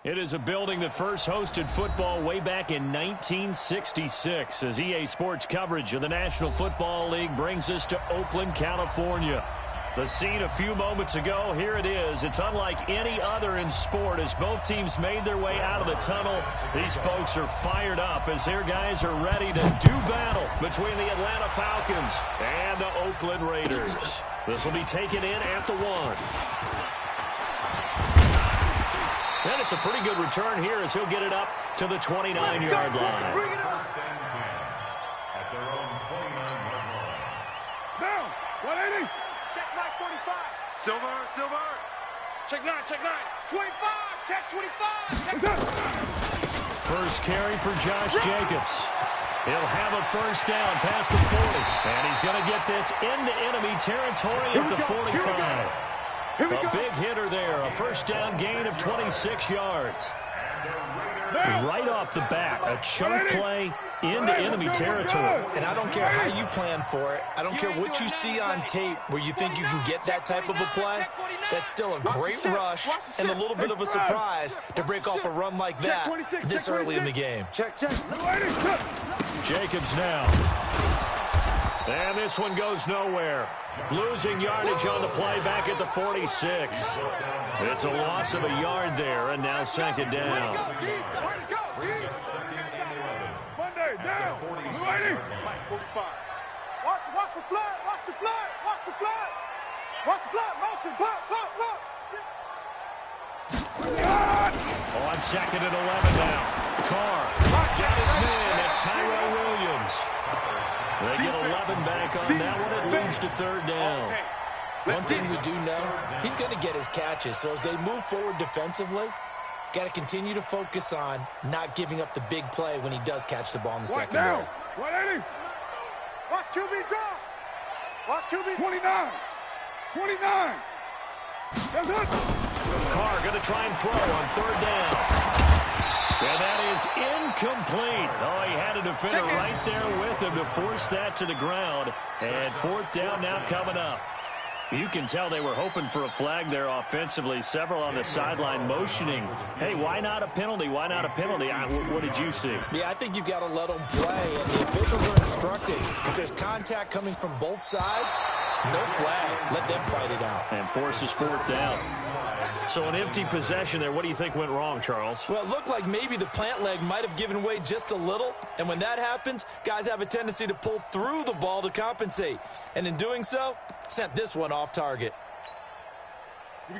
It is a building that first hosted football way back in 1966 as EA Sports coverage of the National Football League brings us to Oakland, California. The scene a few moments ago, here it is. It's unlike any other in sport as both teams made their way out of the tunnel. These folks are fired up as their guys are ready to do battle between the Atlanta Falcons and the Oakland Raiders. This will be taken in at the 1. And it's a pretty good return here as he'll get it up to the 29-yard line. Bring it up. At their own 29-yard line. Down. 180. Check 945. Silver. Check 9. 25. Check 25. Check. First carry for Josh Jacobs. He'll have a first down past the 40. And he's going to get this into enemy territory at the 45. A big hitter there, a first down gain of 26 yards. Right off the bat, a chunk play into enemy territory. And I don't care how you plan for it. I don't care what you see on tape where you think you can get that type of a play. That's still a great rush and a little bit of a surprise to break off a run like that this early in the game. Check. Jacobs now. And this one goes nowhere. Losing yardage on the play back at the 46. It's a loss of a yard there, and now second down. Monday, down. 280. 45. Watch the flood. Motion. Block. On second and 11 now. Carr got his man. That's Tyrell Williams. They get 11 back on that one. It leads to third down. One thing we do know, he's going to get his catches. So as they move forward defensively, got to continue to focus on not giving up the big play when he does catch the ball in the secondary. 180. Watch QB drop. Watch QB. 29. That's it. Carr going to try and throw on third down. And that is incomplete. Oh, he had a defender right there with him to force that to the ground. And fourth down now coming up. You can tell they were hoping for a flag there offensively. Several on the sideline motioning. Hey, why not a penalty? What did you see? Yeah, I think you've got to let them play. And the officials are instructed. If there's contact coming from both sides, no flag. Let them fight it out. And forces fourth down. So an empty possession there. What do you think went wrong, Charles? Well, it looked like maybe the plant leg might have given way just a little. And when that happens, guys have a tendency to pull through the ball to compensate. And in doing so, sent this one off target.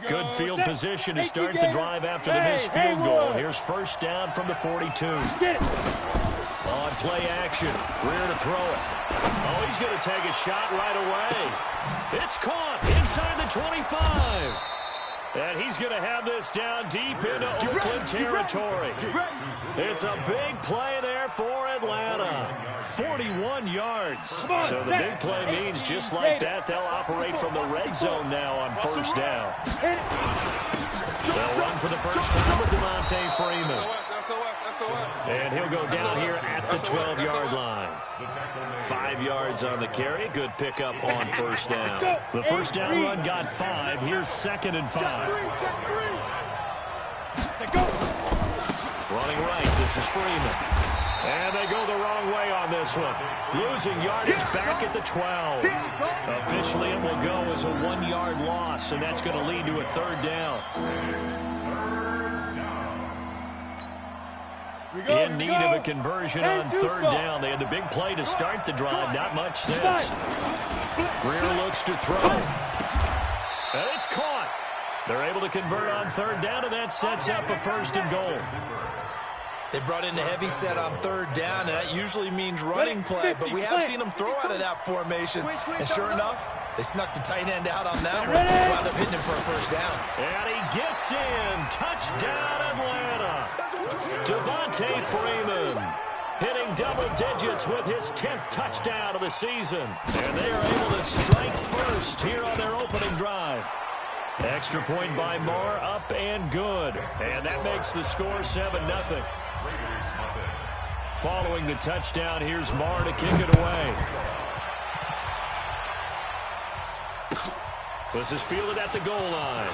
Good field position to start the drive after the missed field goal. Here's first down from the 42. On play action. Greer to throw it. Oh, he's going to take a shot right away. It's caught inside the 25. And he's going to have this down deep into Oakland territory. It's a big play there for Atlanta. 41 yards. So the big play means just like that, they'll operate from the red zone now on first down. They'll run for the first time with Devontae Freeman. And he'll go down here at the 12-yard line. 5 yards on the carry. Good pickup on first down. The first down run got 5. Here's second and 5. Running right, this is Freeman. And they go the wrong way on this one. Losing yardage back at the 12. Officially, it will go as a 1-yard loss, and that's going to lead to a third down. In need of a conversion on third down. They had the big play to start the drive. Not much since. Greer looks to throw. And it's caught. They're able to convert on third down, and that sets up a first and goal. They brought in a heavy set on third down, and that usually means running play, but we have seen them throw out of that formation. And sure enough, they snuck the tight end out on that one. Wound up hitting him for a first down. And he gets in. Touchdown, Atlanta. Devontae Freeman hitting double digits with his 10th touchdown of the season. And they are able to strike first here on their opening drive. Extra point by Marr, up and good. And that makes the score 7-0. Following the touchdown, here's Marr to kick it away. This is fielded at the goal line.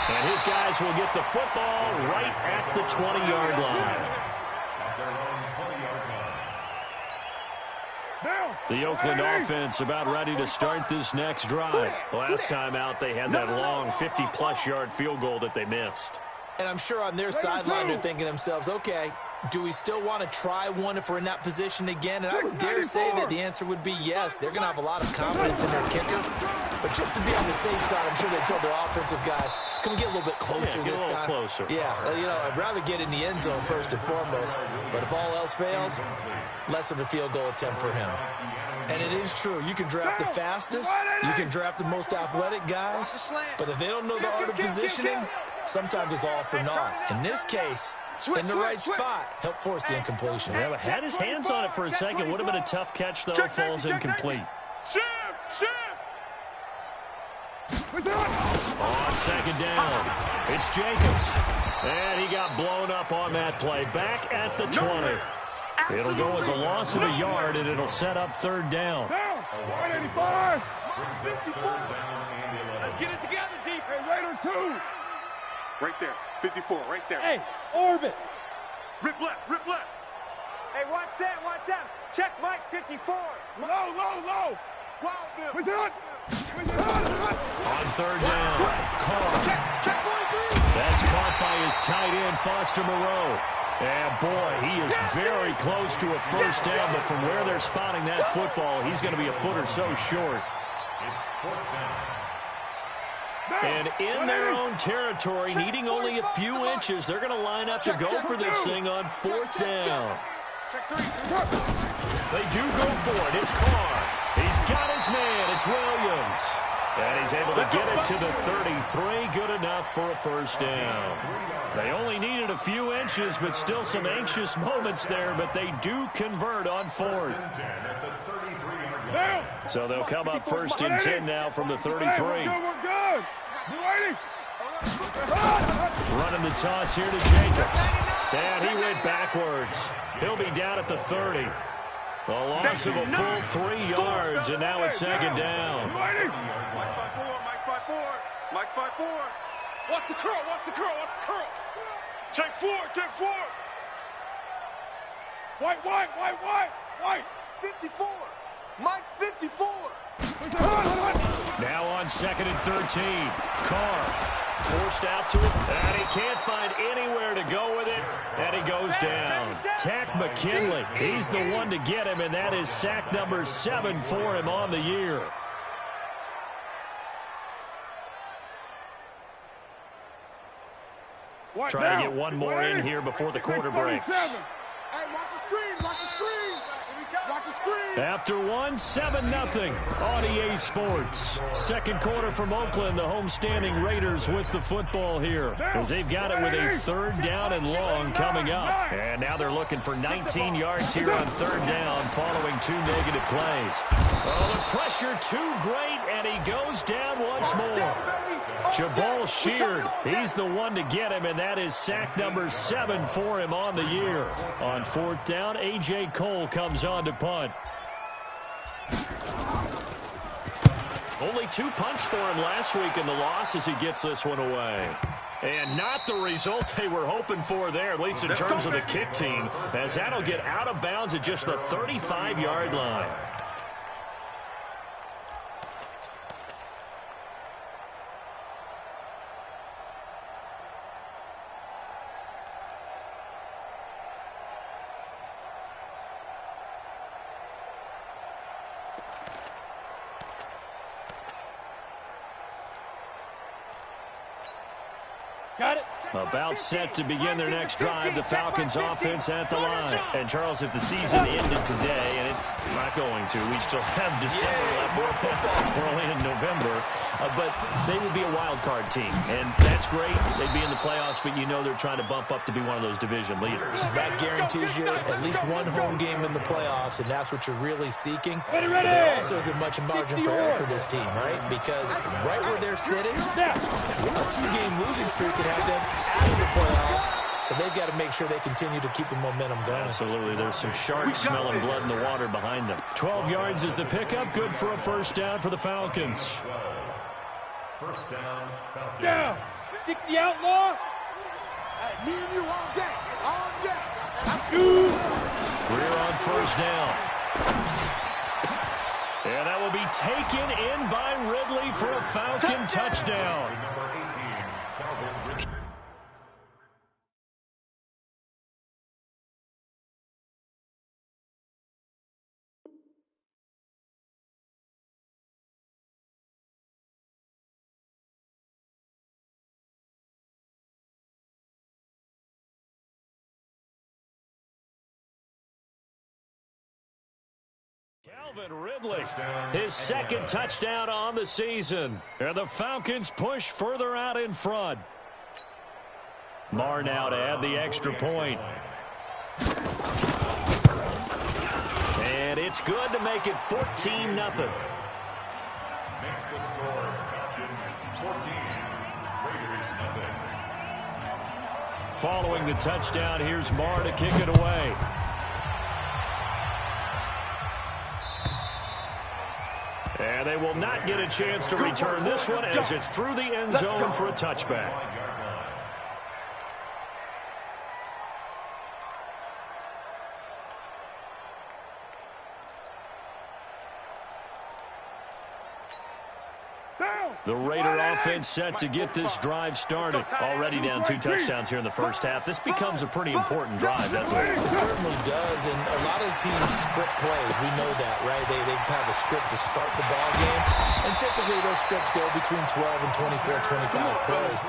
And his guys will get the football right at the 20-yard line. The Oakland offense about ready to start this next drive. Last time out, they had that long 50-plus yard field goal that they missed. And I'm sure on their sideline they're thinking to themselves, okay, do we still want to try one if we're in that position again? And I would dare say that the answer would be yes. They're going to have a lot of confidence in their kicker. But just to be on the safe side, I'm sure they told their offensive guys, can we get a little bit closer this time? Closer. Yeah, you know, I'd rather get in the end zone first and foremost. But if all else fails, less of a field goal attempt for him. And it is true. You can draft the fastest. You can draft the most athletic guys. But if they don't know the art of positioning, sometimes it's all for naught. In this case, in the right spot, help force the incompletion. Yeah, but had his hands on it for a second. Would have been a tough catch, though. Falls incomplete. On second down, it's Jacobs. And he got blown up on that play. Back at the 20. It'll go as a loss of a yard, and it'll set up third down. 185. 54. Let's get it together, deep. Hey, Raider 2. Right there. 54, right there. Hey, orbit. Rip left, rip left. Hey, watch that, watch that. Check Mike, 54. Low. Wild Bill. What's it on? On third down, Carr. Check 43. That's caught by his tight end, Foster Moreau. And, boy, he is very close to a first down, but from where they're spotting that football, he's going to be a foot or so short. And in their own territory, needing only a few inches, they're going to line up to go for this thing on fourth down. They do go for it. It's Carr. He's got his man. It's Williams. And he's able to get it to the 33. Good enough for a first down. They only needed a few inches, but still some anxious moments there, but they do convert on fourth. So they'll come up first and 10 now from the 33. We're good. Running the toss here to Jacobs. And he went backwards. He'll be down at the 30. A loss of a full 3 yards, and now it's second down. Mike's by four. Watch the curl. Check four. White. 54. Mike's 54. Now on second and 13. Carr forced out to it, and he can't find anywhere to go with it, and he goes down. Tack McKinley, he's the one to get him, and that is sack number 7 for him on the year. Trying to get one more in here before the quarter breaks. Hey, watch the screen. After one, 7-0 on EA Sports. Second quarter from Oakland, the homestanding Raiders with the football here, as they've got it with a third down and long coming up. And now they're looking for 19 yards here on third down following 2 negative plays. Oh, the pressure too great, and he goes down once more. Jabal Sheard, he's the one to get him, and that is sack number 7 for him on the year. On fourth down, A.J. Cole comes on to punt. Only 2 punts for him last week in the loss as he gets this one away. And not the result they were hoping for there, at least in terms of the kick team, as that'll get out of bounds at just the 35-yard line. Got it. About set to begin their next drive, the Falcons offense at the line. And, Charles, if the season ended today, and it's not going to, we still have December left, early in November, but they would be a wild card team. And that's great. They'd be in the playoffs, but you know they're trying to bump up to be one of those division leaders. That guarantees you at least one home game in the playoffs, and that's what you're really seeking. But there also isn't much margin for error for this team, right? Because right where they're sitting, a 2-game losing streak can have them out of the playoffs, so they've got to make sure they continue to keep the momentum going. Absolutely. There's some sharks smelling blood in the water behind them. 12 yards is the pickup. Good for a first down for the Falcons. First down, Falcons. Down. 360 outlaw. Hey, me and you all day. All day. Greer on first down. And that will be taken in by Ridley for a Falcon touchdown. Calvin Ridley, his second touchdown on the season. And the Falcons push further out in front. Marr now to add the extra point. And it's good to make it 14-0. Makes the score Falcons 14, Raiders nothing. Following the touchdown, here's Marr to kick it away. And they will not get a chance to return this one as it's through the end zone for a touchback. The Raider offense set to get this drive started. Already down 2 touchdowns here in the first half. This becomes a pretty important drive, doesn't it? It certainly does, and a lot of teams script plays. We know that, right? They have a script to start the ball game, and typically those scripts go between 12 and 24, 25 plays.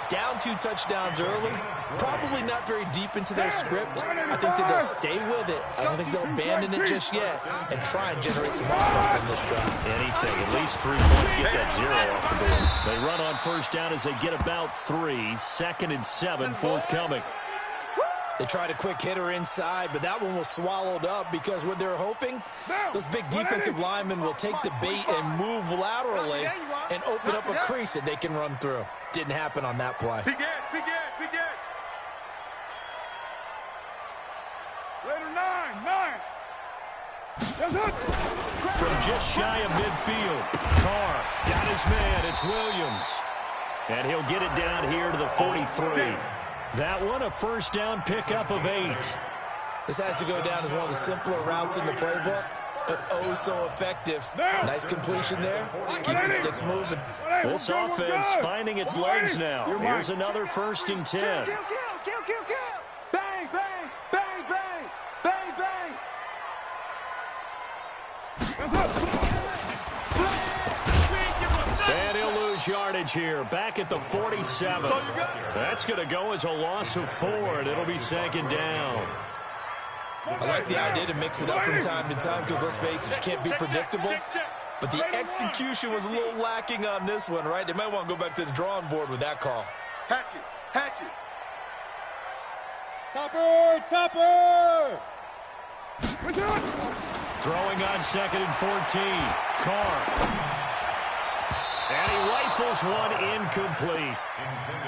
Down 2 touchdowns early, probably not very deep into their script. I think that they'll stay with it. I don't think they'll abandon it just yet and try and generate some offense on this drive. Anything, at least 3 points, get that 0 off the board. They run on first down as they get about 3. 2nd and 7 forthcoming. They tried a quick hitter inside, but that one was swallowed up because what they're hoping, those big defensive linemen will take the bait and move laterally and open up a crease that they can run through. Didn't happen on that play. Begin. Raider 9. From just shy of midfield, Carr got his man. It's Williams. And he'll get it down here to the 43. That one a first down pickup of 8. This has to go down as one of the simpler routes in the playbook, but oh so effective. Nice completion there. Keeps the sticks moving. This offense finding its legs now. Here's another 1st and 10. Kill. Bang, bang, bang, bang, bang, bang. And he'll lose yardage here. Back at the 47. That's going to go as a loss of 4, and it'll be 2nd down. I like the idea to mix it up from time to time because, let's face it, you can't be predictable. But the execution was a little lacking on this one, right? They might want to go back to the drawing board with that call. Hatchet. Topper. Throwing on 2nd and 14. Carr. And he rifles one incomplete.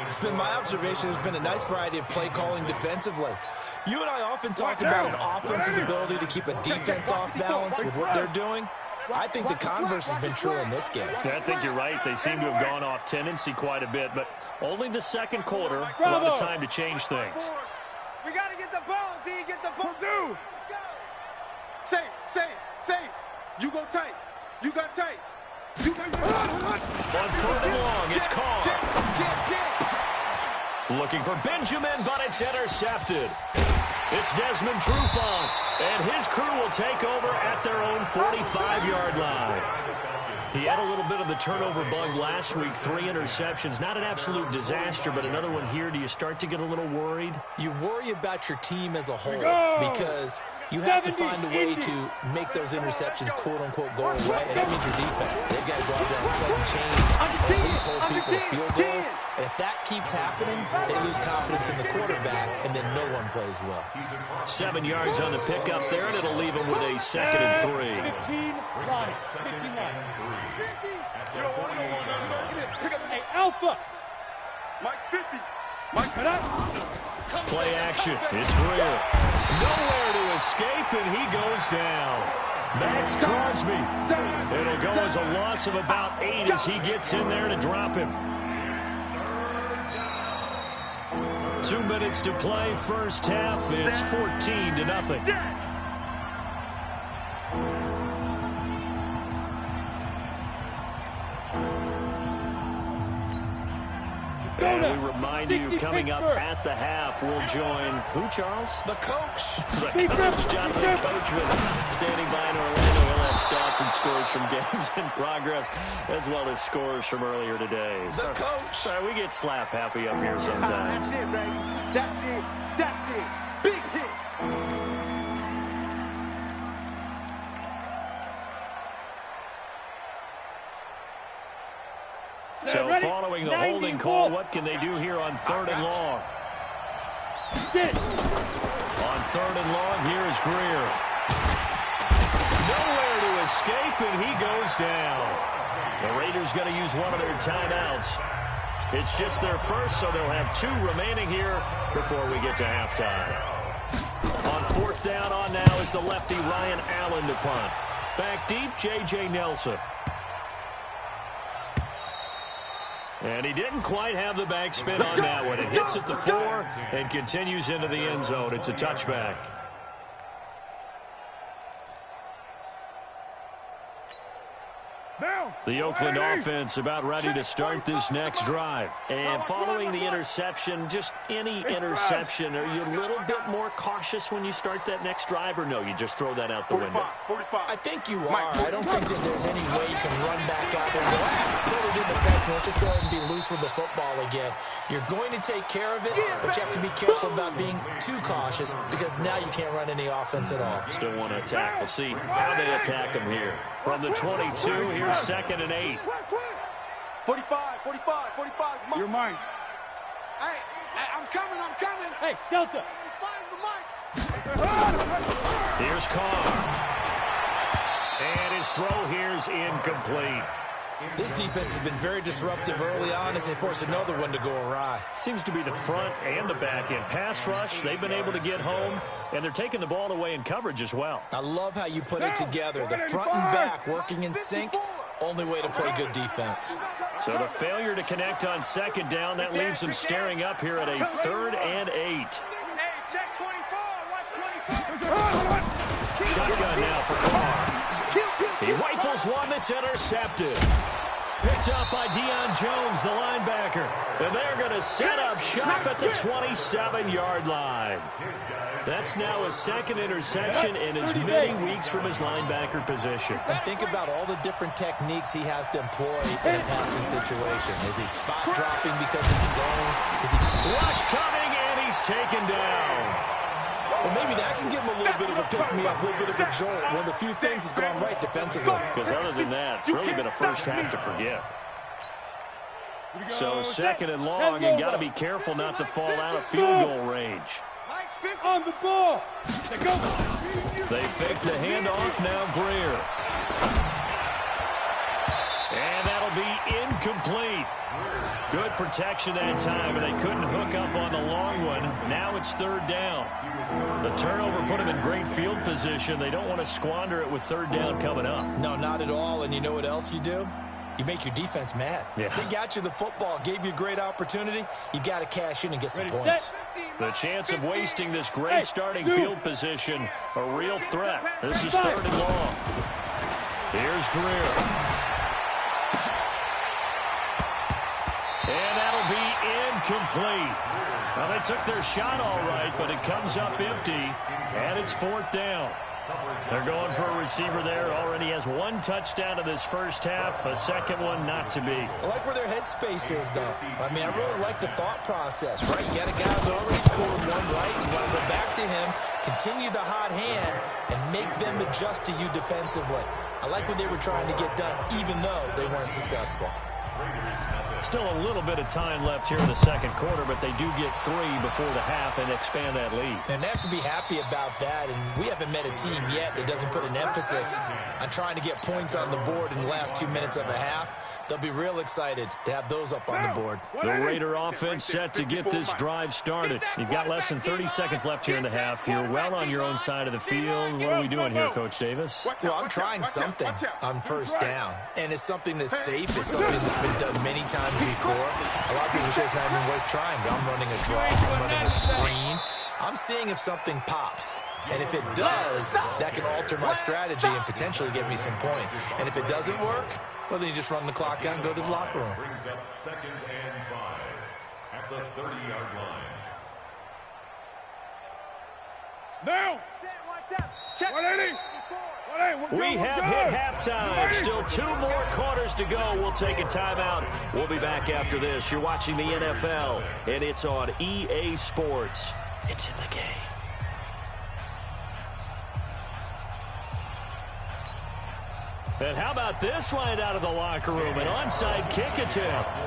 It's been my observation there's been a nice variety of play calling defensively. You and I often talk about an offense's ability to keep a defense off balance with what they're doing. I think the converse has been true in this game. I think you're right. They seem to have gone off tendency quite a bit, but only the second quarter, a lot of time to change things. We got to get the ball, D. Get the ball. Dude. Say. You go tight. You got tight. On 3rd and long, it's Carr. Looking for Benjamin, but it's intercepted. It's Desmond Trufant, and his crew will take over at their own 45-yard line. He had a little bit of the turnover bug last week, 3 interceptions. Not an absolute disaster, but another one here. Do you start to get a little worried? You worry about your team as a whole because you have to find a way to make those interceptions, quote-unquote, go away. And that means your defense. They've got to go out there and sudden change, at least hold people to field goals. And if that keeps happening, they lose confidence in the quarterback, and then no one plays well. 7 yards on the pickup there, and it'll leave him with a 2nd and 3. 15 line. You don't want to pick up. Hey, Alpha. Mike's 50. Mike, cut up. Play action. It's Greer. Nowhere to escape, and he goes down. Max Crosby. It'll go as a loss of about 8 as he gets in there to drop him. 2 minutes to play, first half. It's 14-0. And we remind you, coming up at the half, we'll join who, Charles? The coach. The coach, Jonathan Coachman, standing by in Orlando. He'll have stats and scores from games in progress, as well as scores from earlier today. The coach. Sorry, we get slap happy up here sometimes. That's it, baby. That's it. That's it. Big hit. So following the holding call, what can they do here on 3rd and long? On 3rd and long, here is Greer. Nowhere to escape, and he goes down. The Raiders going to use one of their timeouts. It's just their first, so they'll have 2 remaining here before we get to halftime. On 4th down on now is the lefty Ryan Allen to punt. Back deep, J.J. Nelson. And he didn't quite have the backspin on that one. It hits at the 4 and continues into the end zone. It's a touchback. The Oakland offense about ready to start this next drive. And following the interception, just any interception, are you a little bit more cautious when you start that next drive, or no, you just throw that out the window? 45. I think you are. I don't think that there's any way you can run back out there and go, totally didn't affect me. Let's just go ahead and be loose with the football again. You're going to take care of it, but you have to be careful about being too cautious because now you can't run any offense at all. Still want to attack. We'll see how they attack him here. From the 22, here's 2nd and 8. 45. You're mine. Hey, I'm coming. Hey, Delta. Find the mic. Here's Carr. And his throw here's incomplete. This defense has been very disruptive early on as they force another one to go awry. Seems to be the front and the back end. Pass rush, they've been able to get home, and they're taking the ball away in coverage as well. I love how you put it together. The front and back working in sync, only way to play good defense. So the failure to connect on 2nd down, that leaves them staring up here at a 3rd and 8. Hey, check 24. Watch 24. Shotgun now for Carr. He rifles one that's intercepted. Picked up by Deion Jones, the linebacker. And they're going to set up shop at the 27-yard line. That's now his 2nd interception in as many weeks from his linebacker position. And think about all the different techniques he has to employ in a passing situation. Is he spot dropping because it's zone? Is he rush coming, and he's taken down. Well, maybe that can give him a little bit of a pick-me-up, a little bit of a jolt. One of the few things that's gone right defensively. Because other than that, it's really been a first half to forget. So 2nd and long, you got to be careful not to fall out of field goal range. On the ball. They fake the handoff, now Greer. And that'll be incomplete. Good protection that time, and they couldn't hook up on the long one. Now it's 3rd down. The turnover put them in great field position. They don't want to squander it with 3rd down coming up. No, not at all. And you know what else you do? You make your defense mad. Yeah. They got you the football, gave you a great opportunity. You got to cash in and get some points. The chance of wasting this great starting field position, a real threat. This is 3rd and long. Here's Greer. And that'll be incomplete. Well, they took their shot all right, but it comes up empty, and it's 4th down. They're going for a receiver there. Already has 1 touchdown in this first half, a 2nd one not to be. I like where their headspace is, though. I mean, I really like the thought process, right? You got a guy who's already scored 1 right. You want to go back to him, continue the hot hand, and make them adjust to you defensively. I like what they were trying to get done, even though they weren't successful. Still a little bit of time left here in the 2nd quarter, but they do get 3 before the half and expand that lead. And they have to be happy about that, and we haven't met a team yet that doesn't put an emphasis on trying to get points on the board in the last 2 minutes of a half. They'll be real excited to have those up on the board. The Raider offense set to get this drive started. You've got less than 30 seconds left here in the half. You're well on your own side of the field. What are we doing here, Coach Davis? Well, I'm trying something on first down, and it's something that's safe. It's something that's been done many times before. A lot of people say it's not even worth trying, but I'm running a draw. I'm running a screen. I'm seeing if something pops. And if it does, that can alter my strategy and potentially get me some points. And if it doesn't work, well, then you just run the clock out and go to the locker room. Brings up 2nd and 5 at the 30-yard line. Now. Check. 180. We have hit halftime. Still 2 more quarters to go. We'll take a timeout. We'll be back after this. You're watching the NFL, and it's on EA Sports. It's in the game. And how about this right out of the locker room? An onside kick attempt.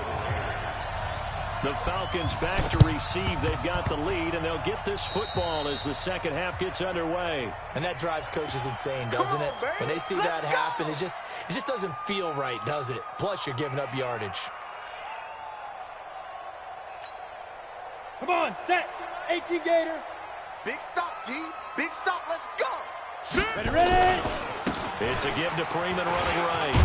The Falcons back to receive. They've got the lead, and they'll get this football as the second half gets underway. And that drives coaches insane, doesn't it? When they see that happen, it just doesn't feel right, does it? Plus, you're giving up yardage. Come on, set. 18 Gator. Big stop, D. Big stop. Let's go. Ready. It's a give to Freeman running right.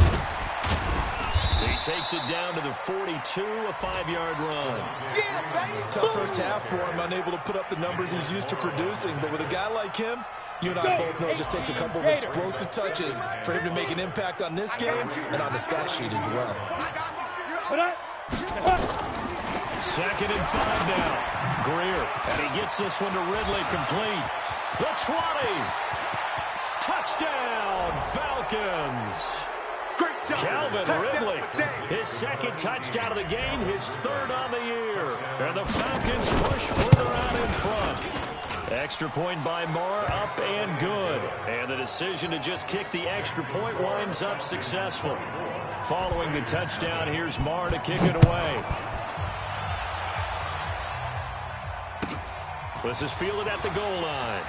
He takes it down to the 42, a 5-yard run. Yeah, baby. Tough first half for him, unable to put up the numbers he's used to producing. But with a guy like him, you and I both know it just takes a couple of explosive touches for him to make an impact on this game and on the stat sheet as well. 2nd and 5 now. Greer, and he gets this one to Ridley complete. The 20. Touchdown, Falcons. Great job. Calvin Touchdown Ridley, for Dave. his 2nd touchdown of the game, his 3rd on the year. And the Falcons push further out in front. Extra point by Marr, up and good. And the decision to just kick the extra point winds up successful. Following the touchdown, here's Marr to kick it away. This is fielded at the goal line.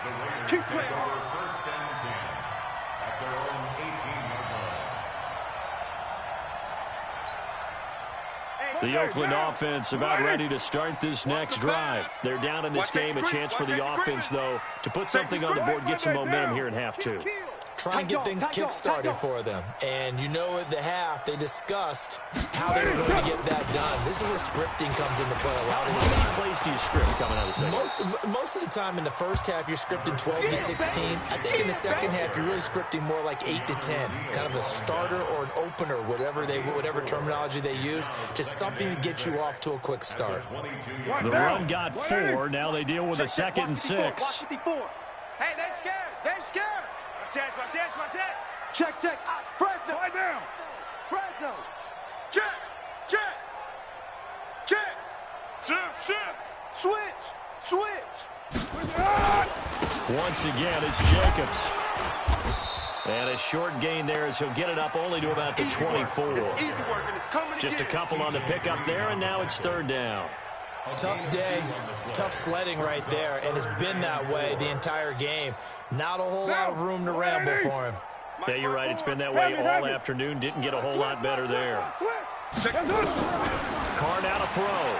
The Raiders take over 1st and 10 at their own 18-yard line. The Oakland offense about ready to start this next drive. They're down in this game. A chance for the offense, though, to put something on the board, get some momentum here in half 2. Try and get things kick-started for them. And you know at the half, they discussed how they were going to get that done. This is where scripting comes into play a lot of the time. How many plays do you script coming out of the second? Most of the time in the first half, you're scripting 12 to 16. I think in the second half, you're really scripting more like 8 to 10. Kind of a starter or an opener, whatever terminology they use. Just something to get you off to a quick start. The run got 4. Now they deal with a 2nd and 6. Hey, they're scared. They're scared. Watch that. Check. Fresno. Right down. Fresno. Check. Switch. Once again, it's Jacobs. And a short gain there as he'll get it up only to about the 24. Just a couple on the pickup there, and now it's 3rd down. Tough day, tough sledding right there, and it's been that way the entire game. Not a whole lot of room to ramble for him. Yeah, you're right. It's been that way all afternoon. Didn't get a whole lot better there. Carr now to throw.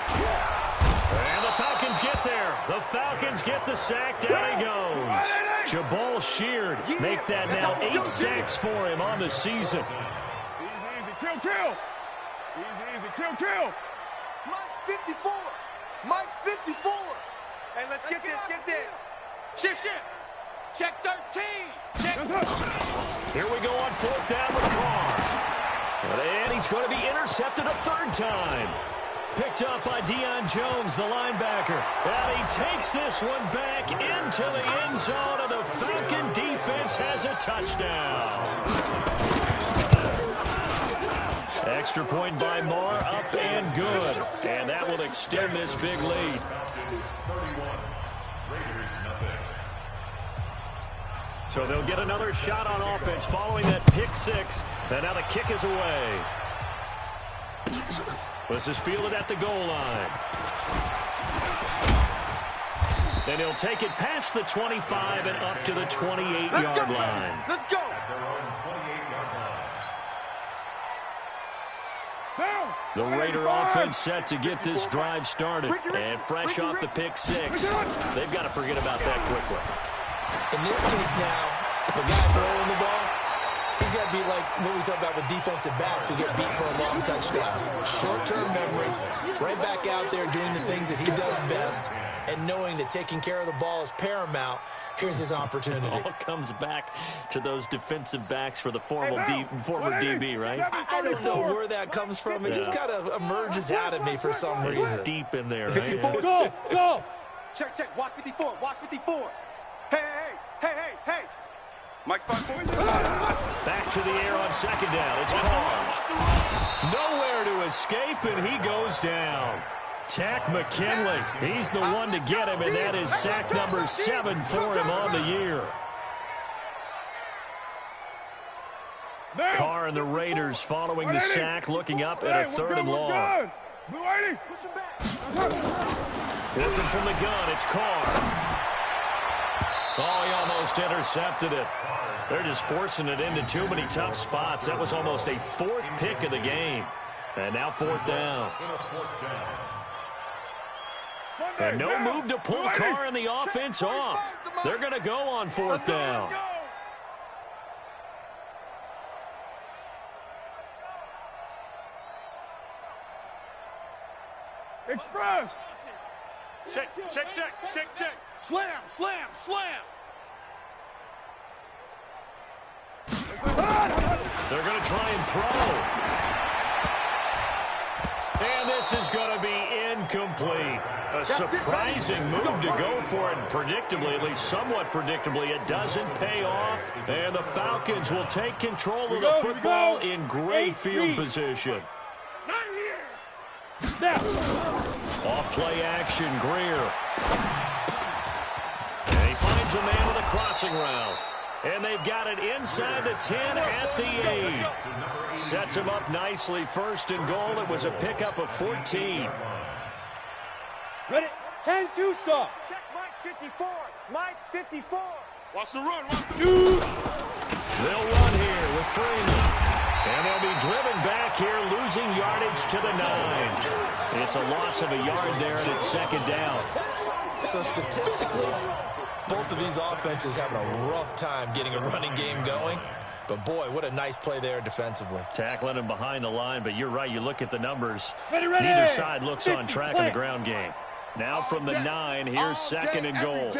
And the Falcons get there. The Falcons get the sack. Down he goes. Jabal Sheard make that now 8 sacks for him on the season. Easy. Kill. Easy. Kill. Mike's 54. Hey, let's get this. Shift. Check 13. Here we go on 4th down with Carr. And he's going to be intercepted a 3rd time. Picked up by Deion Jones, the linebacker. And he takes this one back into the end zone, and the Falcon defense has a touchdown. Extra point by Marr, up and good. And that will extend this big lead. So they'll get another shot on offense following that pick 6. And now the kick is away. This is fielded at the goal line. And he'll take it past the 25 and up to the 28-yard line. Let's go. At their own 28-yard line. The Raider offense set to get this drive started. And fresh off the pick six, they've got to forget about that quickly. In this case now, the guy throwing the ball, he's got to be like what we talk about with defensive backs who get beat for a long touchdown. Short-term memory, right back out there doing the things that he does best, and knowing that taking care of the ball is paramount. Here's his opportunity. It all comes back to those defensive backs for the former DB, right? I don't know where that comes from. It just kind of emerges out of me for some reason. It's deep in there, right? Go. Check. Watch 54. Watch 54. Hey. Mike's 5 points. Back to the air on second down. It's Carr. Nowhere to escape, and he goes down. Tack McKinley. He's the one to get him, and that is sack number 7 for him on the year. Carr and the Raiders following the sack, looking up at a 3rd and long. Working from the gun, it's Carr. Oh, he almost intercepted it. They're just forcing it into too many tough spots. That was almost a 4th pick of the game. And now 4th down. And no move to pull Carr and the offense off. They're going to go on 4th down. Express. Check. Slam. They're going to try and throw. And this is going to be incomplete. A surprising move to go for it. Predictably, at least somewhat predictably, it doesn't pay off. And the Falcons will take control of the football in great field position. Off play action, Greer. And he finds a man with a crossing route. And they've got it inside the 10 at the 8. Sets him up nicely. 1st and goal. It was a pickup of 14. Ready? 10-2, sir. Check Mike 54. Watch the run. They'll run here with Freeman. And they'll be driven back here, losing yardage to the 9. It's a loss of a yard there, and it's 2nd down. So statistically, both of these offenses having a rough time getting a running game going. But, boy, what a nice play there defensively. Tackling him behind the line, but you're right. You look at the numbers. Ready. Neither side looks on track in the ground game. Now from the 9, here's 2nd and goal.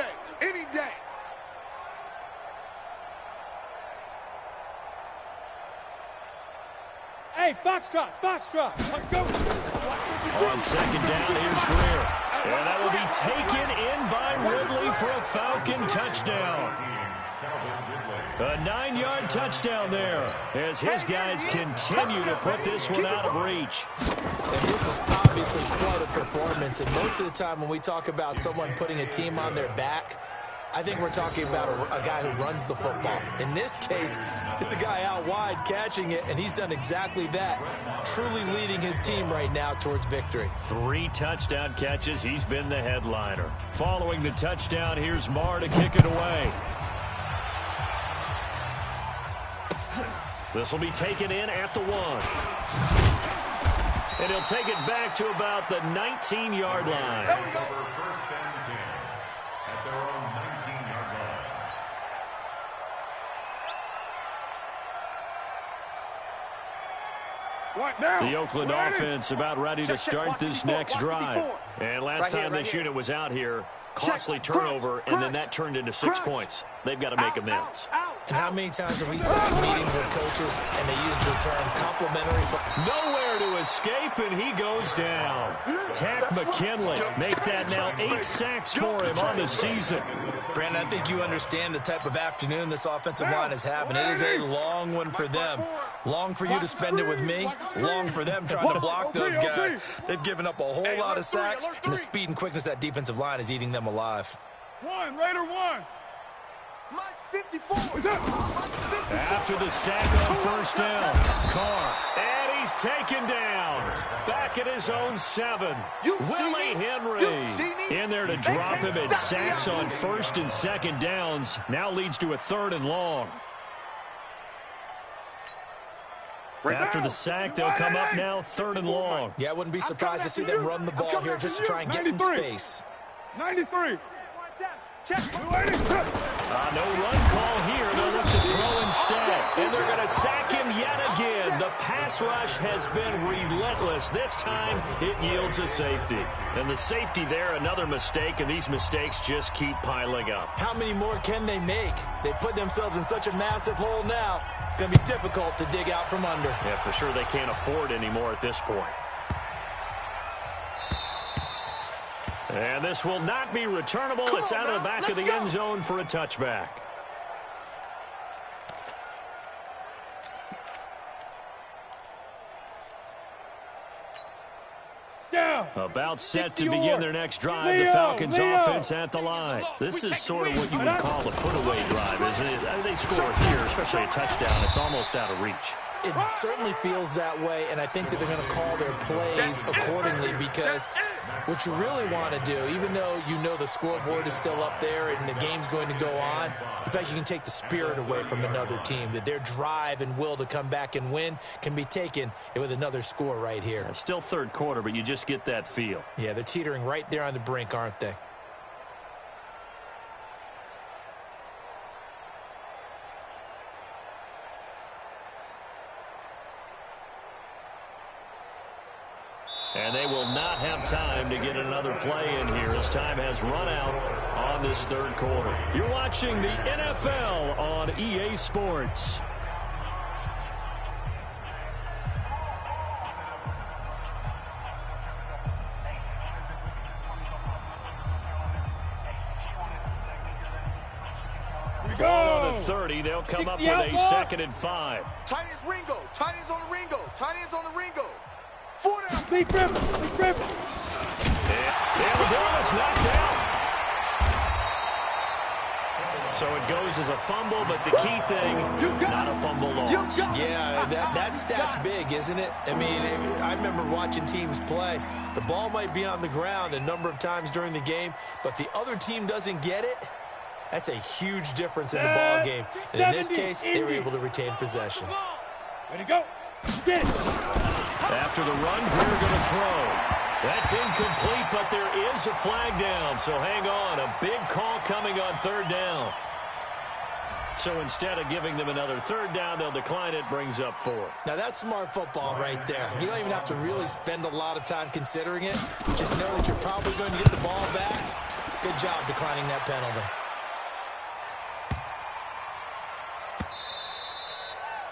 Any day. Hey, Foxtrot. Let's go. On 2nd down, here's Greer. And that will be taken in by Ridley for a Falcon touchdown. A 9-yard touchdown there as his guys continue to put this one out of reach. And this is obviously quite a performance. And most of the time when we talk about someone putting a team on their back, I think we're talking about a guy who runs the football. In this case, it's a guy out wide catching it, and he's done exactly that, truly leading his team right now towards victory. 3 touchdown catches. He's been the headliner. Following the touchdown, here's Marr to kick it away. This will be taken in at the 1. And he'll take it back to about the 19-yard line. Over 1st and 10 at their own 19-yard line. The Oakland offense about ready to start this next drive. And last time this unit was out here, costly turnover, and then that turned into 6 points. They've got to make amends. And how many times have we sat in meetings with coaches and they use the term complimentary? Nowhere to escape, and he goes down. Tack McKinley make that now 8 sacks for him on the season. Brandon, I think you understand the type of afternoon this offensive line is having. It is a long one for them. Long for you to spend it with me. Long for them trying to block those guys. They've given up a whole lot of sacks, and the speed and quickness of that defensive line is eating them alive. Raider 1. Mike 54. After the sack on first down, Carr. And he's taken down. Back at his own 7. Willie Henry in there to drop him at sacks on first and second downs. Now leads to a 3rd and long. After the sack, they'll come up now 3rd and long. Yeah, I wouldn't be surprised to see them run the ball here just to try and get some space. 93. No run call here. They'll look to throw instead. And they're going to sack him yet again. The pass rush has been relentless. This time, it yields a safety. And the safety there, another mistake, and these mistakes just keep piling up. How many more can they make? They put themselves in such a massive hole now. It's going to be difficult to dig out from under. Yeah, for sure they can't afford anymore at this point. And this will not be returnable. It's out of the back of the end zone for a touchback. About set to begin their next drive. The Falcons offense at the line. This is sort of what you would call a put-away drive, isn't it? They score here, especially a touchdown. It's almost out of reach. It certainly feels that way, and I think that they're going to call their plays accordingly because what you really want to do, even though you know the scoreboard is still up there and the game's going to go on, in fact, you can take the spirit away from another team, that their drive and will to come back and win can be taken with another score right here. It's still 3rd quarter, but you just get that feel. Yeah, they're teetering right there on the brink, aren't they? And they will not have time to get another play in here as time has run out on this 3rd quarter. You're watching the NFL on EA Sports. Ball on the 30. They'll come up with a 2nd and 5. Tight ends Ringo. Tight ends on the Ringo. Tight ends on the Ringo. 4 down. Big rip. And the ball is knocked out. So it goes as a fumble, but the key thing, not a fumble loss. Yeah, that stat's big, isn't it? I mean, I remember watching teams play. The ball might be on the ground a number of times during the game, but the other team doesn't get it. That's a huge difference in the ball game. And in this case, they were able to retain possession. Way to go. Get it. After the run, Greer going to throw. That's incomplete, but there is a flag down. So hang on. A big call coming on 3rd down. So instead of giving them another 3rd down, they'll decline it, brings up 4. Now, that's smart football right there. You don't even have to really spend a lot of time considering it. Just know that you're probably going to get the ball back. Good job declining that penalty.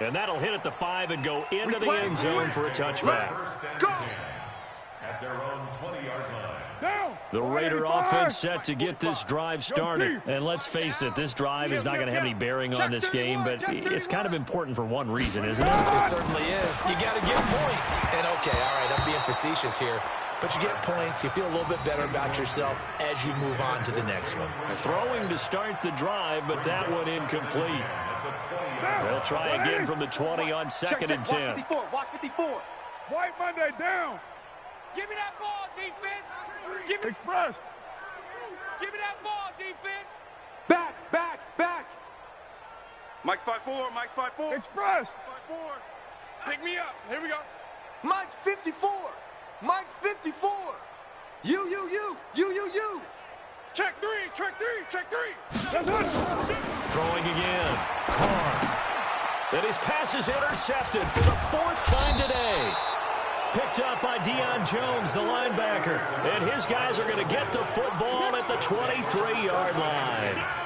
And that'll hit at the 5 and go into the end zone for a touchback. Go! At their own 20-yard line. Down. The Raider offense set to get this drive started. And let's face it, this drive is not going to have any bearing on this game, but it's kind of important for one reason, isn't it? It certainly is. You got to get points. And, okay, all right, I'm being facetious here. But you get points, you feel a little bit better about yourself as you move on to the next one. Throwing to start the drive, but that one incomplete. They'll try again from the 20 on 2nd and 10. Watch 54. White Monday down. Give me that ball, defense. Express. Give me that ball, defense. Back. Mike's 5-4. Mike's 5-4. Express. 5-4. Pick me up. Here we go. Mike's 54. Mike's 54. You. Check three. That's it. Throwing again. Carr. And his pass is intercepted for the 4th time today. Picked up by Deion Jones, the linebacker. And his guys are going to get the football at the 23-yard line.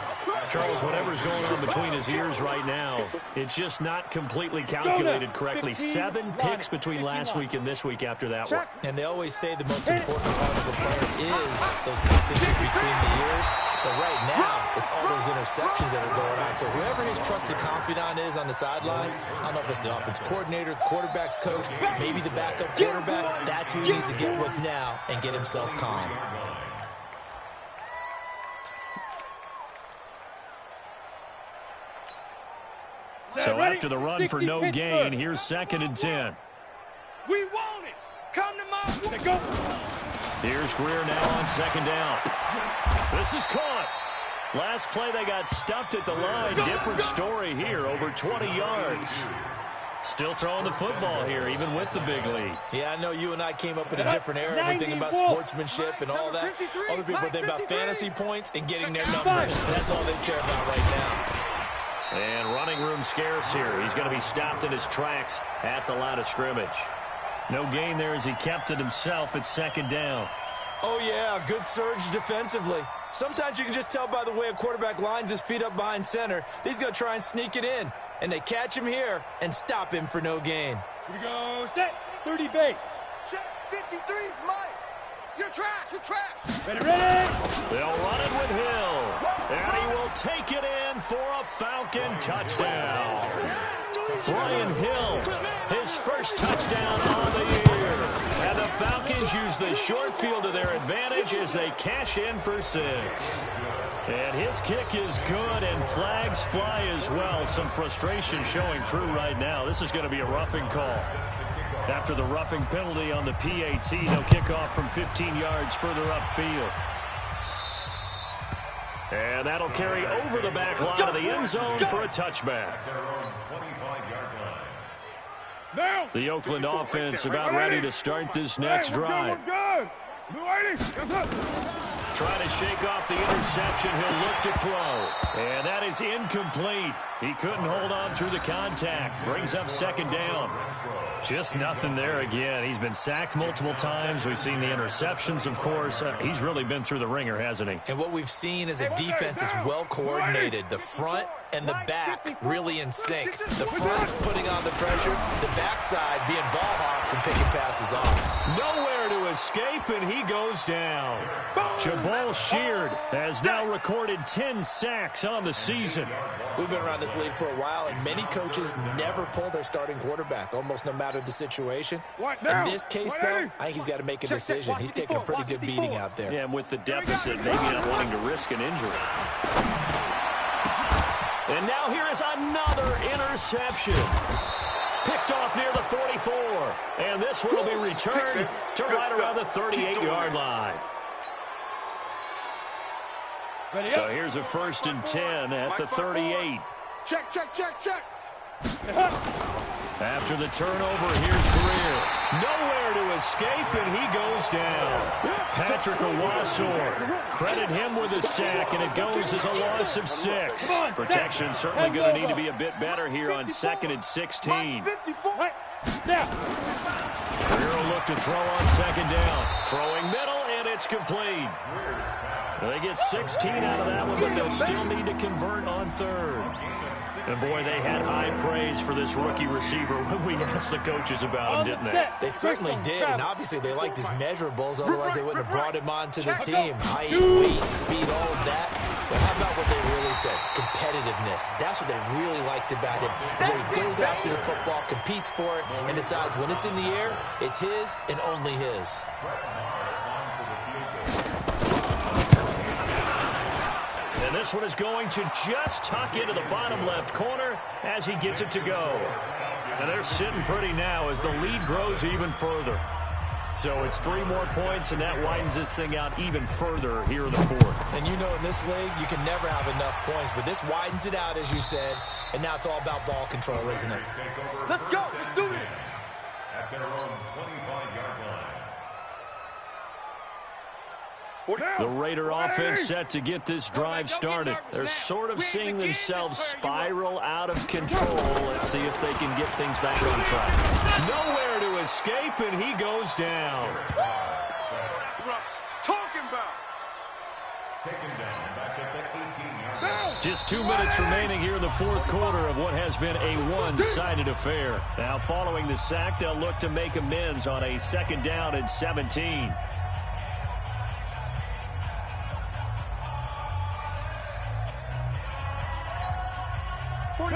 Charles, whatever's going on between his ears right now, it's just not completely calculated correctly. 7 picks between last week and this week after that one. And they always say the most important part of a player is those 6 inches between the ears. But right now, it's all those interceptions that are going on. So whoever his trusted confidant is on the sidelines, I don't know if it's the offense coordinator, the quarterback's coach, maybe the backup quarterback, that's who he needs to get with now and get himself calm. So after the run for no gain, here's 2nd and 10. We want it. Come to my... Go. Here's Greer now on 2nd down. This is caught. Last play, they got stuffed at the line. Different story here, over 20 yards. Still throwing the football here, even with the big lead. Yeah, I know you and I came up in a different era. We think about sportsmanship and all that. Other people think about fantasy points and getting their numbers. That's all they care about right now. And running room scarce here. He's going to be stopped in his tracks at the line of scrimmage. No gain there as he kept it himself at 2nd down. Oh, yeah, good surge defensively. Sometimes you can just tell by the way a quarterback lines his feet up behind center. He's going to try and sneak it in. And they catch him here and stop him for no gain. Here we go. Set. 30 base. Check 53's Mike. You're trash. You're trash. Ready, ready. They'll run it with Hill. And he will take it in for a Falcon touchdown. Brian Hill, his first touchdown on the year. And the Falcons use the short field to their advantage as they cash in for 6. And his kick is good, and flags fly as well. Some frustration showing through right now. This is going to be a roughing call. After the roughing penalty on the PAT, they'll kick off from 15 yards further upfield. And that'll carry over the back line of the end zone for a touchback. The Oakland offense about ready to start this next drive. Trying to shake off the interception. He'll look to throw. And that is incomplete. He couldn't hold on through the contact. Brings up 2nd down. Just nothing there again. He's been sacked multiple times. We've seen the interceptions, of course. He's really been through the ringer, hasn't he? And what we've seen is a defense that's well coordinated. The front and the back really in sync. The front putting on the pressure. The backside being ball hawks and picking passes off. Nowhere to escape, and he goes down. Jabal Sheard has now recorded 10 sacks on the season. We've been around this league for a while, and many coaches never pull their starting quarterback, almost no matter the situation. In this case, though, I think he's got to make a decision. He's taking a pretty good beating out there. Yeah, and with the deficit, maybe not wanting to risk an injury. And now here is another interception. Picked off near the 44. And this one will be returned to right around the 38-yard line. So here's a 1st and 10 at the 38. Check, check, check, check. After the turnover, here's Greer. Nowhere to escape, and he goes down. Patrick Owasor, credit him with a sack, and it goes as a loss of 6. Protection certainly going to need to be a bit better here on 2nd and 16. Greer will look to throw on 2nd down. Throwing middle, and it's complete. They get 16 out of that one, but they'll still need to convert on 3rd. And, boy, they had high praise for this rookie receiver when we asked the coaches about him, didn't they? They certainly did, and obviously they liked his measurables. Otherwise, they wouldn't have brought him onto the team. Height, weight, speed, all of that. But how about what they really said? Competitiveness. That's what they really liked about him. The way he goes after the football, competes for it, and decides when it's in the air, it's his and only his. And this one is going to just tuck into the bottom left corner as he gets it to go. And they're sitting pretty now as the lead grows even further. So it's 3 more points, and that widens this thing out even further here in the 4th. And you know in this league, you can never have enough points, but this widens it out, as you said, and now it's all about ball control, isn't it? Let's go. Let's do this. At their own 25-yard line. The Raider offense set to get this drive started. They're sort of seeing themselves spiral out of control. Let's see if they can get things back on track. Nowhere to escape, and he goes down. Talking about. Taken down back at the 18-yard line. Just 2 minutes remaining here in the 4th quarter of what has been a one-sided affair. Now following the sack, they'll look to make amends on a 2nd down and 17.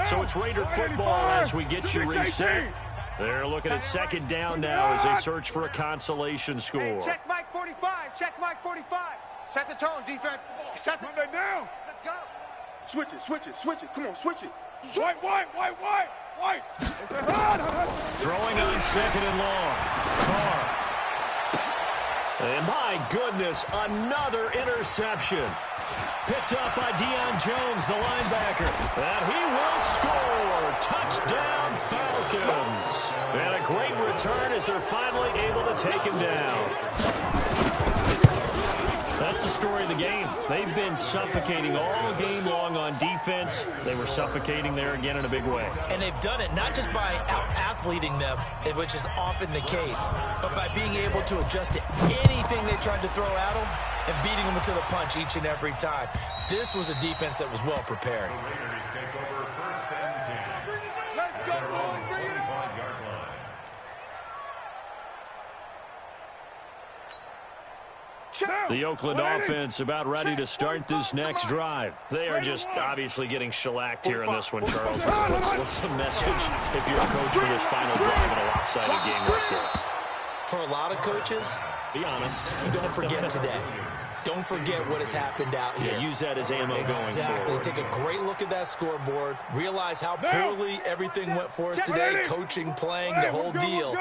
So it's Raider football as we get you reset. They're looking at 2nd down now as they search for a consolation score. Hey, check Mike 45. Check Mike 45. Set the tone, defense. Set the down. Let's go. Switch it, switch it, switch it. Come on, switch it. White. Throwing on second and long. Carr. And my goodness, another interception. Picked up by Deion Jones, the linebacker. And he will score. Touchdown, Falcons. And a great return as they're finally able to take him down. That's the story of the game. They've been suffocating all game long on defense. They were suffocating there again in a big way. And they've done it not just by out-athleting them, which is often the case, but by being able to adjust to anything they tried to throw at them and beating them to the punch each and every time. This was a defense that was well prepared. The Raiders take over first and 10. Let's go, boys. Bring it on. 25-yard line. The Oakland offense about ready to start this next drive. They are just obviously getting shellacked here in this one, Charles. What's the message if you're a coach for this final drive in a lopsided game like this? For a lot of coaches, Be honest. don't forget today. Don't forget what has happened out here. Yeah, use that as ammo going Exactly. forward. Take a great look at that scoreboard. Realize how poorly everything went for us today. Coaching, playing, the whole deal.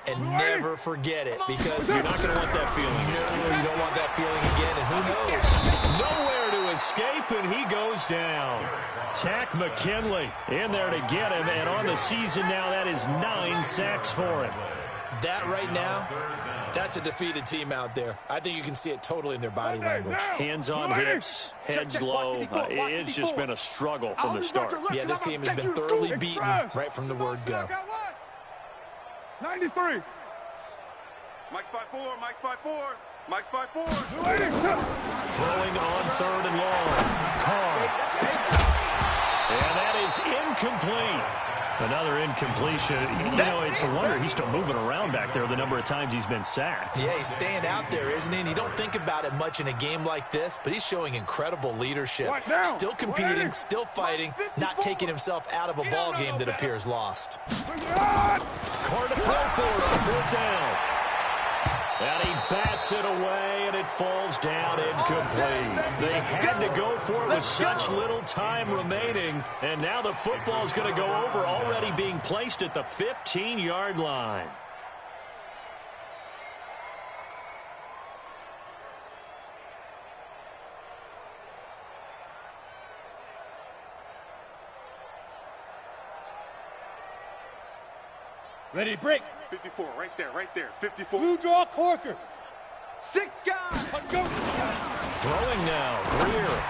And never forget it, because You're not going to want that feeling. No, you don't want that feeling again, and who knows? Nowhere to escape, and he goes down. Tack McKinley in there to get him, and on the season now, that is 9 sacks for him. That right now, that's a defeated team out there. I think you can see it totally in their body language. Hands on hips, heads low. It's just been a struggle from the start. Yeah, this team has been thoroughly beaten right from the word go. 93. Mike's 5-4, Mike's 5-4, Mike's 5-4. Throwing on third and long. Carr. And that is incomplete. Another incompletion. You know, it's a wonder he's still moving around back there the number of times he's been sacked. Yeah, he's staying out there, isn't he? And you don't think about it much in a game like this, but he's showing incredible leadership. Still competing, still fighting, not taking himself out of a ball game that appears lost. Carr to throw for it on fourth down. And he bats it away, and it falls down incomplete. They had to go for it with such little time remaining, and now the football's going to go over, already being placed at the 15-yard line. Ready to break. 54, right there, 54. Blue draw corkers. 6 guys. Let's go. Throwing now, Greer.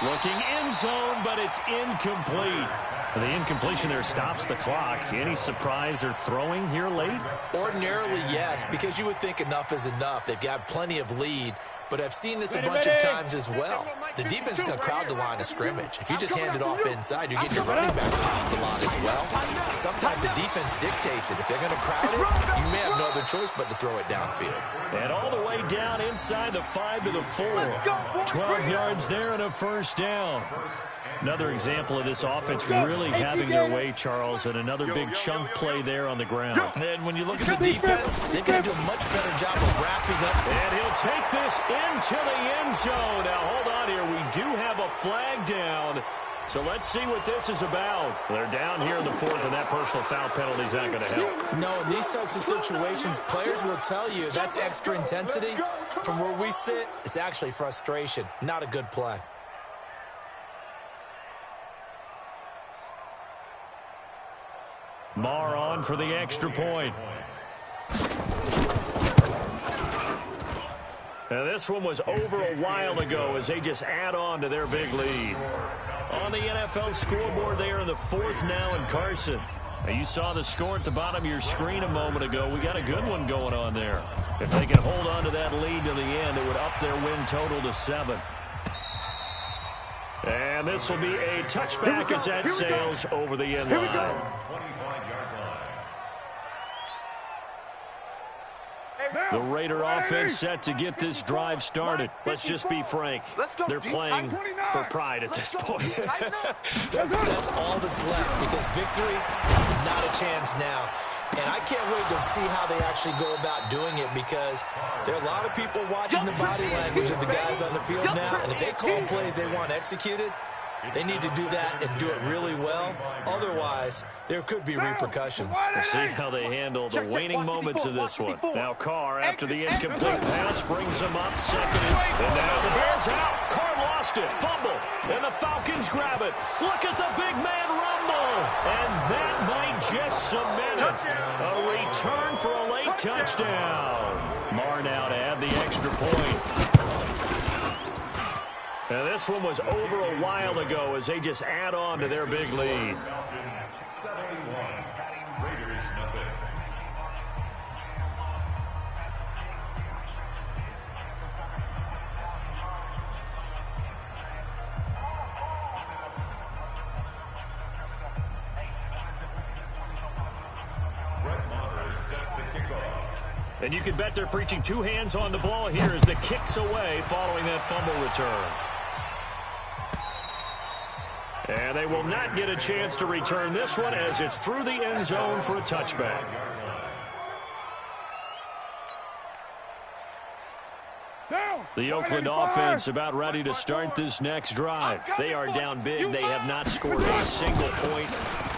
Looking end zone, but it's incomplete. The incompletion there stops the clock. Any surprise they're throwing here late? Ordinarily, yes, because you would think enough is enough. They've got plenty of lead, but I've seen this a bunch of times as well. The defense is going to crowd the line of scrimmage. If you just hand it off inside, you're getting your running back around the line as well. Sometimes the defense dictates it. If they're going to crowd it, you may have no other choice but to throw it downfield. And all the way down inside the 5 to the 4. 12 yards there and a first down. Another example of this offense really having their way, Charles, and another big chunk play there on the ground. And when you look at the defense, they've got to do a much better job of wrapping up. And he'll take this into the end zone. Now, hold on here. We do have a flag down. So let's see what this is about. They're down here in the 4th, and that personal foul penalty is not going to help. No, in these types of situations, players will tell you that's extra intensity. From where we sit, it's actually frustration, not a good play. Marr on for the extra point. Now this one was over a while ago as they just add on to their big lead. On the NFL scoreboard, they are in the 4th now in Carson. Now you saw the score at the bottom of your screen a moment ago. We got a good one going on there. If they can hold on to that lead to the end, it would up their win total to 7. And this will be a touchback as that sails over the end line. 25-yard line. The Raider offense set to get this drive started. Let's just be frank. They're playing for pride at this point. That's all that's left, because victory, not a chance now. And I can't wait to see how they actually go about doing it, because there are a lot of people watching the body language of the guys on the field now, and if they call plays they want executed, they need to do that and do it really well. Otherwise, there could be repercussions. We'll see how they handle the waning moments of this one. Now Carr, after the incomplete pass, brings him up second. And now the Bears out. Carr lost it. Fumble. And the Falcons grab it. Look at the big man rumble. And that might just cement it. A return for a late touchdown. Marr now to add the extra point. Now this one was over a while ago as they just add on to their big lead. 71. Raiders nothing. And you can bet they're preaching two hands on the ball here as the kick's away following that fumble return. And they will not get a chance to return this one as it's through the end zone for a touchback. The Oakland offense about ready to start this next drive. They are down big. They have not scored a single point.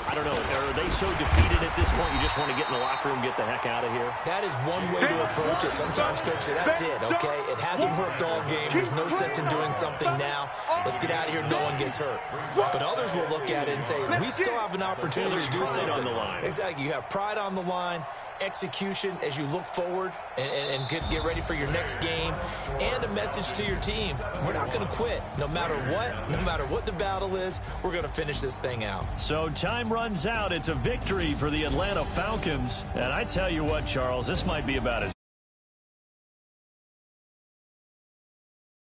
I don't know, are they so defeated at this point you just want to get in the locker room, get the heck out of here? That is one way to approach it. Sometimes, Coach, say, that's it, okay? It hasn't worked all game. There's no sense in doing something now. Let's get out of here. No one gets hurt. But others will look at it and say, we still have an opportunity to do something. On the line. Exactly. You have pride on the line, execution as you look forward and get ready for your next game, and a message to your team. We're not going to quit. No matter what the battle is, we're going to finish this thing out. So time runs out. It's a victory for the Atlanta Falcons. And I tell you what, Charles, this might be about as